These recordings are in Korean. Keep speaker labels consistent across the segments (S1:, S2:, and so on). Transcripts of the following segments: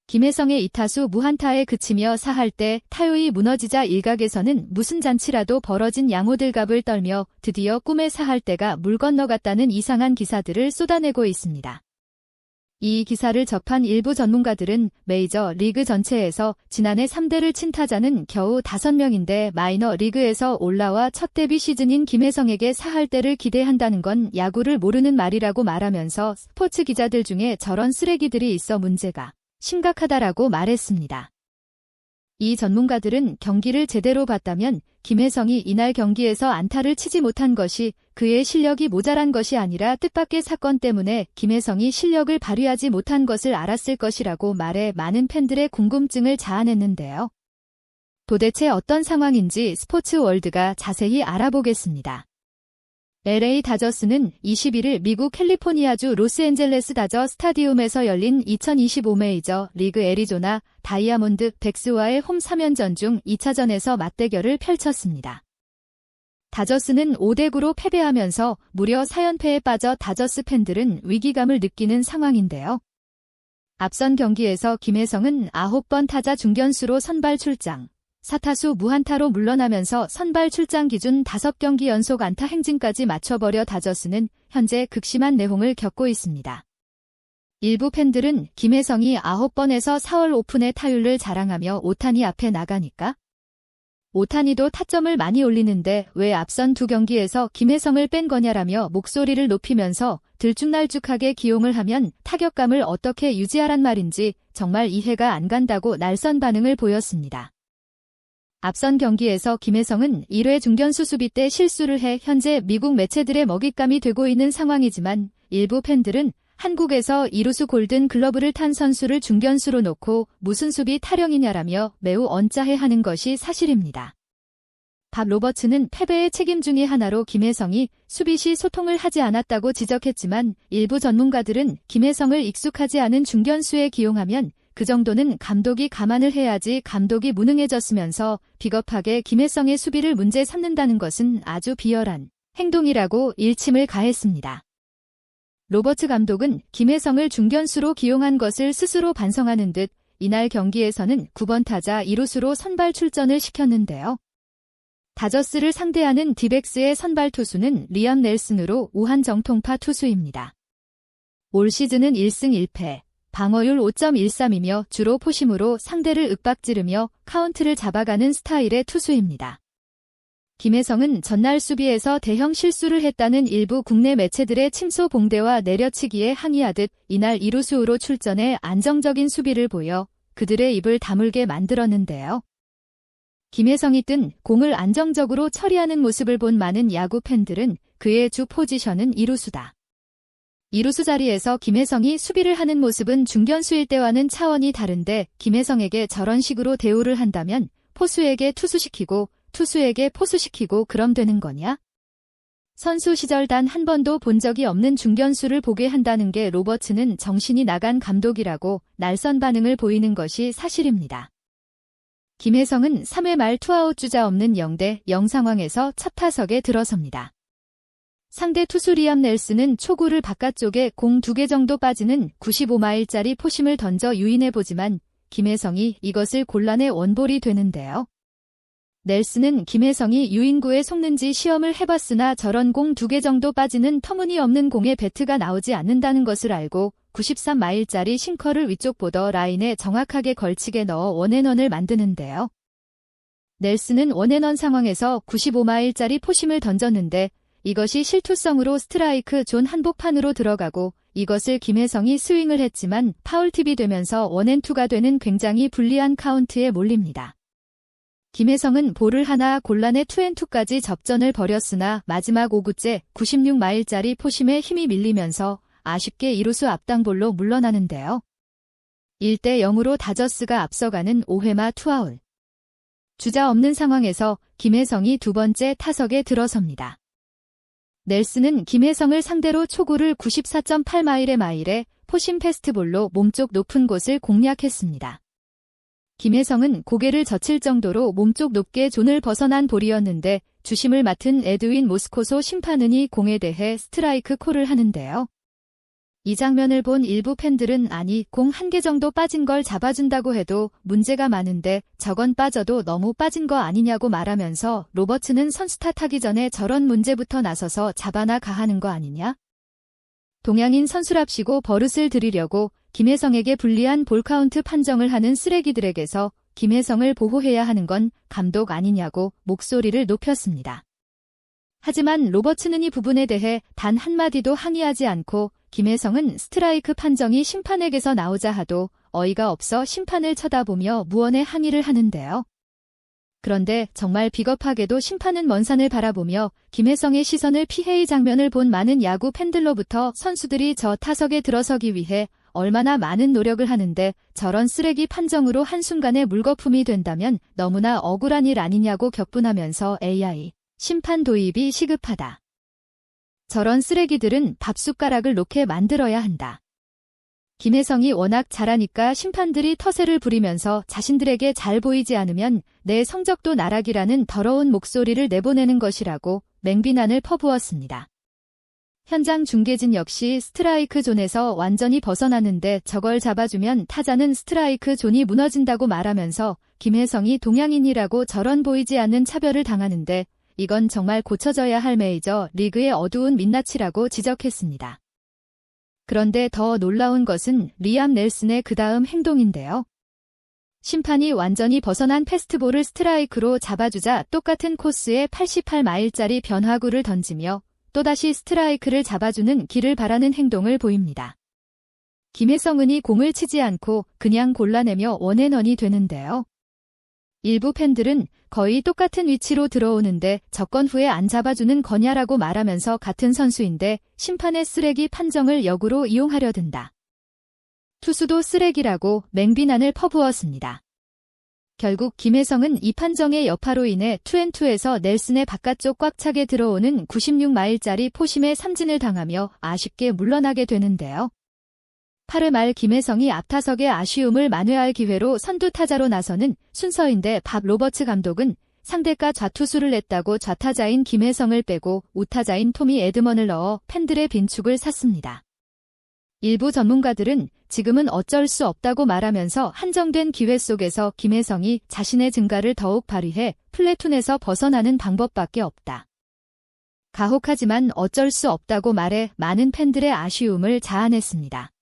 S1: 김혜성의 2타수 무안타에 그치며 4할때 타율이 무너지자 일각에서는 무슨 잔치라도 벌어진 양호들갑을 떨며 드디어 꿈의 4할때가 물 건너갔다는 이상한 기사들을 쏟아내고 있습니다. 이 기사를 접한 일부 전문가들은 메이저 리그 전체에서 지난해 3대를 친 타자는 겨우 5명인데 마이너 리그에서 올라와 첫 데뷔 시즌인 김혜성에게 4할때를 기대한다는 건 야구를 모르는 말이라고 말하면서 스포츠 기자들 중에 저런 쓰레기들이 있어 문제가 심각하다라고 말했습니다. 이 전문가들은 경기를 제대로 봤다면 김혜성이 이날 경기에서 안타를 치지 못한 것이 그의 실력이 모자란 것이 아니라 뜻밖의 사건 때문에 김혜성이 실력을 발휘하지 못한 것을 알았을 것이라고 말해 많은 팬들의 궁금증을 자아냈는데요. 도대체 어떤 상황인지 스포츠월드가 자세히 알아보겠습니다. LA 다저스는 21일 미국 캘리포니아주 로스앤젤레스 다저 스타디움에서 열린 2025 메이저 리그 애리조나 다이아몬드 백스와의 홈 3연전 중 2차전에서 맞대결을 펼쳤습니다. 다저스는 5대9로 패배하면서 무려 4연패에 빠져 다저스 팬들은 위기감을 느끼는 상황인데요. 앞선 경기에서 김혜성은 9번 타자 중견수로 선발 출장, 4타수 무안타로 물러나면서 선발 출장 기준 5경기 연속 안타 행진까지 맞춰버려 다저스는 현재 극심한 내홍을 겪고 있습니다. 일부 팬들은 김혜성이 9번에서 4월 오픈의 타율을 자랑하며 오타니 앞에 나가니까? 오타니도 타점을 많이 올리는데 왜 앞선 2경기에서 김혜성을 뺀 거냐라며 목소리를 높이면서 들쭉날쭉하게 기용을 하면 타격감을 어떻게 유지하란 말인지 정말 이해가 안 간다고 날선 반응을 보였습니다. 앞선 경기에서 김혜성은 1회 중견수 수비 때 실수를 해 현재 미국 매체들의 먹잇감이 되고 있는 상황이지만 일부 팬들은 한국에서 이루수 골든 글러브를 탄 선수를 중견수로 놓고 무슨 수비 타령이냐라며 매우 언짢아해하는 것이 사실입니다. 밥 로버츠는 패배의 책임 중의 하나로 김혜성이 수비 시 소통을 하지 않았다고 지적했지만 일부 전문가들은 김혜성을 익숙하지 않은 중견수에 기용하면 그 정도는 감독이 감안을 해야지 감독이 무능해졌으면서 비겁하게 김혜성의 수비를 문제 삼는다는 것은 아주 비열한 행동이라고 일침을 가했습니다. 로버츠 감독은 김혜성을 중견수로 기용한 것을 스스로 반성하는 듯 이날 경기에서는 9번 타자 2루수로 선발 출전을 시켰는데요. 다저스를 상대하는 디백스의 선발 투수는 리암 넬슨으로 우한 정통파 투수입니다. 올 시즌은 1승 1패. 방어율 5.13이며 주로 포심으로 상대를 윽박지르며 카운트를 잡아가는 스타일의 투수입니다. 김혜성은 전날 수비에서 대형 실수를 했다는 일부 국내 매체들의 침소 봉대와 내려치기에 항의하듯 이날 2루수로 출전해 안정적인 수비를 보여 그들의 입을 다물게 만들었는데요. 김혜성이 뜬 공을 안정적으로 처리하는 모습을 본 많은 야구 팬들은 그의 주 포지션은 2루수다. 2루수 자리에서 김혜성이 수비를 하는 모습은 중견수일 때와는 차원이 다른데 김혜성에게 저런 식으로 대우를 한다면 포수에게 투수시키고 투수에게 포수시키고 그럼 되는 거냐? 선수 시절 단 한 번도 본 적이 없는 중견수를 보게 한다는 게 로버츠는 정신이 나간 감독이라고 날선 반응을 보이는 것이 사실입니다. 김혜성은 3회 말 투아웃 주자 없는 0대0 상황에서 첫 타석에 들어섭니다. 상대 투수 리암 넬슨은 초구를 바깥쪽에 공 2개 정도 빠지는 95마일짜리 포심을 던져 유인해보지만 김혜성이 이것을 곤란해 원볼이 되는데요. 넬슨은 김혜성이 유인구에 속는지 시험을 해봤으나 저런 공 2개 정도 빠지는 터무니없는 공에 배트가 나오지 않는다는 것을 알고 93마일짜리 싱커를 위쪽 보더 라인에 정확하게 걸치게 넣어 원앤원을 만드는데요. 넬슨은 원앤원 상황에서 95마일짜리 포심을 던졌는데 이것이 실투성으로 스트라이크 존 한복판으로 들어가고 이것을 김혜성이 스윙을 했지만 파울팁이 되면서 원앤투가 되는 굉장히 불리한 카운트에 몰립니다. 김혜성은 볼을 하나 곤란해 투앤투까지 접전을 벌였으나 마지막 5구째 96마일짜리 포심에 힘이 밀리면서 아쉽게 2루수 앞당볼로 물러나는데요. 1대0으로 다저스가 앞서가는 5회 말 투아웃. 주자 없는 상황에서 김혜성이 두 번째 타석에 들어섭니다. 넬슨은 김혜성을 상대로 초구를 94.8마일에 포심 패스트볼로 몸쪽 높은 곳을 공략했습니다. 김혜성은 고개를 젖힐 정도로 몸쪽 높게 존을 벗어난 볼이었는데 주심을 맡은 에드윈 모스코소 심판은이 공에 대해 스트라이크 콜을 하는데요. 이 장면을 본 일부 팬들은 아니 공 한 개 정도 빠진 걸 잡아준다고 해도 문제가 많은데 저건 빠져도 너무 빠진 거 아니냐고 말하면서 로버츠는 선수 탓하기 전에 저런 문제부터 나서서 잡아나 가하는 거 아니냐? 동양인 선수랍시고 버릇을 들이려고 김혜성에게 불리한 볼카운트 판정을 하는 쓰레기들에게서 김혜성을 보호해야 하는 건 감독 아니냐고 목소리를 높였습니다. 하지만 로버츠는 이 부분에 대해 단 한마디도 항의하지 않고 김혜성은 스트라이크 판정이 심판에게서 나오자 하도 어이가 없어 심판을 쳐다보며 무언의 항의를 하는데요. 그런데 정말 비겁하게도 심판은 먼 산을 바라보며 김혜성의 시선을 피해 이 장면을 본 많은 야구 팬들로부터 선수들이 저 타석에 들어서기 위해 얼마나 많은 노력을 하는데 저런 쓰레기 판정으로 한순간에 물거품이 된다면 너무나 억울한 일 아니냐고 격분하면서 AI 심판 도입이 시급하다. 저런 쓰레기들은 밥숟가락을 놓게 만들어야 한다. 김혜성이 워낙 잘하니까 심판들이 터세를 부리면서 자신들에게 잘 보이지 않으면 내 성적도 나락이라는 더러운 목소리를 내보내는 것이라고 맹비난을 퍼부었습니다. 현장 중계진 역시 스트라이크 존에서 완전히 벗어나는데 저걸 잡아주면 타자는 스트라이크 존이 무너진다고 말하면서 김혜성이 동양인이라고 저런 보이지 않는 차별을 당하는데 이건 정말 고쳐져야 할 메이저 리그의 어두운 민낯이라고 지적했습니다. 그런데 더 놀라운 것은 리암 넬슨의 그 다음 행동인데요. 심판이 완전히 벗어난 패스트볼을 스트라이크로 잡아주자 똑같은 코스에 88마일짜리 변화구를 던지며 또다시 스트라이크를 잡아주는 기를 바라는 행동을 보입니다. 김혜성은이 공을 치지 않고 그냥 골라내며 원앤원이 되는데요. 일부 팬들은 거의 똑같은 위치로 들어오는데 접건 후에 안 잡아주는 거냐라고 말하면서 같은 선수인데 심판의 쓰레기 판정을 역으로 이용하려 든다. 투수도 쓰레기라고 맹비난을 퍼부었습니다. 결국 김혜성은 이 판정의 여파로 인해 투앤투에서 넬슨의 바깥쪽 꽉 차게 들어오는 96마일짜리 포심에 삼진을 당하며 아쉽게 물러나게 되는데요. 8회 말 김혜성이 앞타석의 아쉬움을 만회할 기회로 선두타자로 나서는 순서인데 밥 로버츠 감독은 상대가 좌투수를 냈다고 좌타자인 김혜성을 빼고 우타자인 토미 에드먼을 넣어 팬들의 빈축을 샀습니다. 일부 전문가들은 지금은 어쩔 수 없다고 말하면서 한정된 기회 속에서 김혜성이 자신의 증가를 더욱 발휘해 플래툰에서 벗어나는 방법밖에 없다. 가혹하지만 어쩔 수 없다고 말해 많은 팬들의 아쉬움을 자아냈습니다.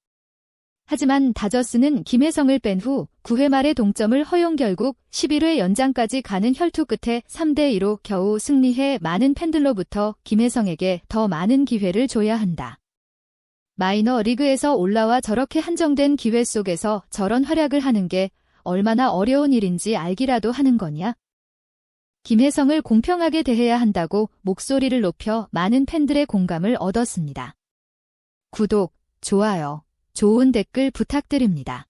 S1: 하지만 다저스는 김혜성을 뺀 후 9회 말의 동점을 허용 결국 11회 연장까지 가는 혈투 끝에 3대2로 겨우 승리해 많은 팬들로부터 김혜성에게 더 많은 기회를 줘야 한다. 마이너 리그에서 올라와 저렇게 한정된 기회 속에서 저런 활약을 하는 게 얼마나 어려운 일인지 알기라도 하는 거냐? 김혜성을 공평하게 대해야 한다고 목소리를 높여 많은 팬들의 공감을 얻었습니다. 구독, 좋아요, 좋은 댓글 부탁드립니다.